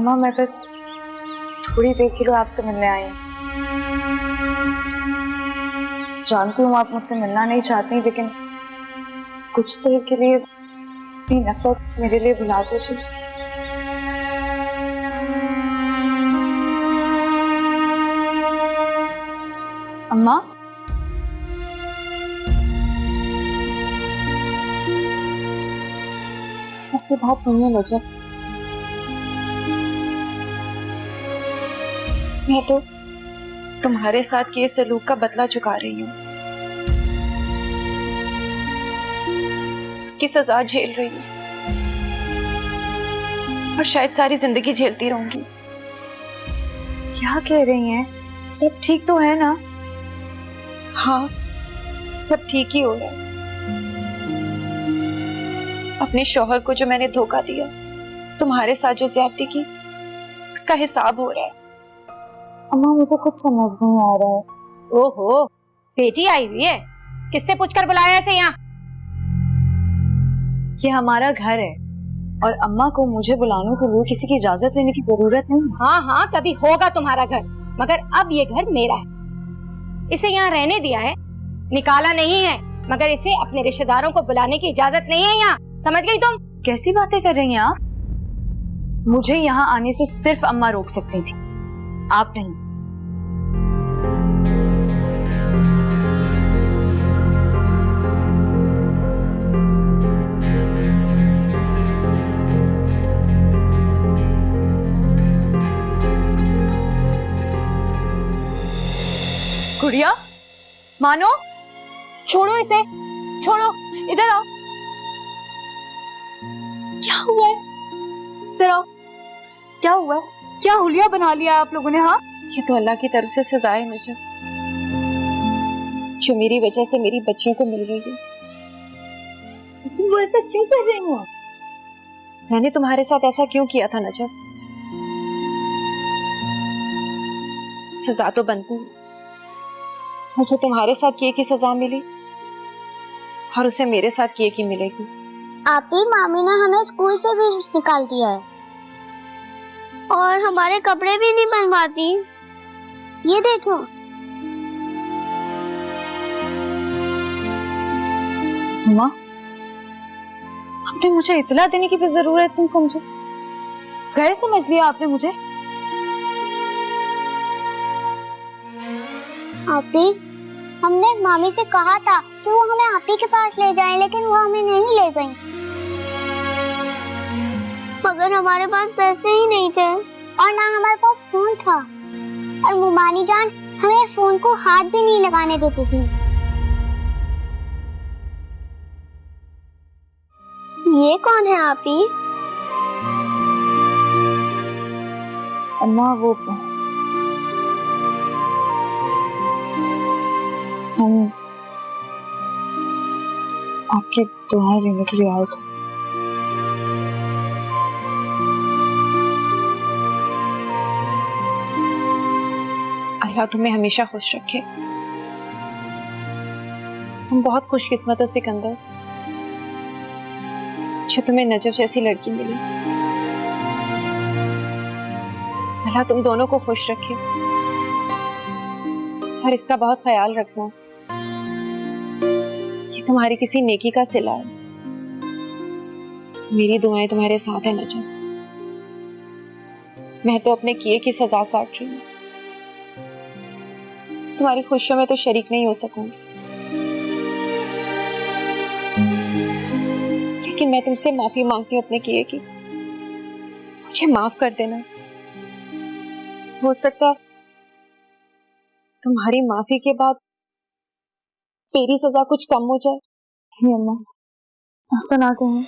अम्मा मैं बस थोड़ी देर के लिए आपसे मिलने आई हूँ। जानती हूँ आप मुझसे मिलना नहीं चाहती, लेकिन कुछ देर के लिए अपनी नफरत मेरे लिए भुला दीजिए। अम्मा ऐसी बात नहीं है नजर, मैं तो तुम्हारे साथ किए सलूक का बदला चुका रही हूँ, उसकी सजा झेल रही हूँ और शायद सारी जिंदगी झेलती रहूंगी। क्या कह रही हैं? सब ठीक तो है ना? हाँ, सब ठीक ही हो रहा है। अपने शौहर को जो मैंने धोखा दिया, तुम्हारे साथ जो ज्यादती की, उसका हिसाब हो रहा है। अम्मा मुझे कुछ समझ नहीं आ रहा है। ओहो, बेटी आई हुई है, किससे पूछकर बुलाया ऐसे यहाँ? ये हमारा घर है और अम्मा को मुझे बुलाने के लिए किसी की इजाजत लेने की जरूरत नहीं। हाँ हाँ, कभी होगा तुम्हारा घर, मगर अब ये घर मेरा है। इसे यहाँ रहने दिया है, निकाला नहीं है, मगर इसे अपने रिश्तेदारों को बुलाने की इजाजत नहीं है यहाँ। समझ गई तुम? कैसी बातें कर रही हैं आप? मुझे यहाँ आने से सिर्फ अम्मा रोक सकती थी, आप नहीं। गुड़िया, मानो, छोड़ो इसे, छोड़ो, इधर आओ। क्या हुआ है? इधर आओ। क्या हुआ है? क्या हुलिया बना लिया आप लोगों ने? हाँ, ये तो अल्लाह की तरफ से सजा है नजर, जो मेरी वजह से मेरी बच्चियों को मिल रही है। लेकिन वो ऐसा क्यों कर रही हो? मैंने तुम्हारे साथ ऐसा क्यों किया था नजर? सजा तो बनती है, मुझे तुम्हारे साथ किए की सजा मिली और उसे मेरे साथ किए की मिलेगी। आपकी मामी ने हमें स्कूल से भी निकाल दिया है और हमारे कपड़े भी नहीं बनवाती। ये देखो। अम्मा, आपने मुझे इतला देने की भी जरूरत नहीं समझी, गैर समझ लिया आपने मुझे। आपी, हमने मामी से कहा था कि वो हमें आपी के पास ले जाएं, लेकिन वो हमें नहीं ले गई, मगर हमारे पास पैसे ही नहीं थे और ना हमारे पास फोन था, और मुमानी जान हमें फोन को हाथ भी नहीं लगाने देती थी। ये कौन है आपी? अम्मा, वो हम आपकी दुआएं लेने के लिए आए थे। अल्लाह तुम्हें हमेशा खुश रखे। तुम बहुत खुशकिस्मत हो सिकंदर, जो तुम्हें नजफ जैसी लड़की मिली। अल्लाह तुम दोनों को खुश रखे और इसका बहुत ख्याल रखना, ये तुम्हारी किसी नेकी का सिला है। मेरी दुआएं तुम्हारे साथ है नजफ। मैं तो अपने किए की सजा काट रही हूँ, तुम्हारी खुशियों में तो शरीक नहीं हो सकूंगी, लेकिन मैं तुमसे माफी मांगती हूँ अपने किए की। मुझे माफ कर देना। हो सकता है तुम्हारी माफी के बाद मेरी सजा कुछ कम हो जाए। अम्मा, ऐसा ना कहें।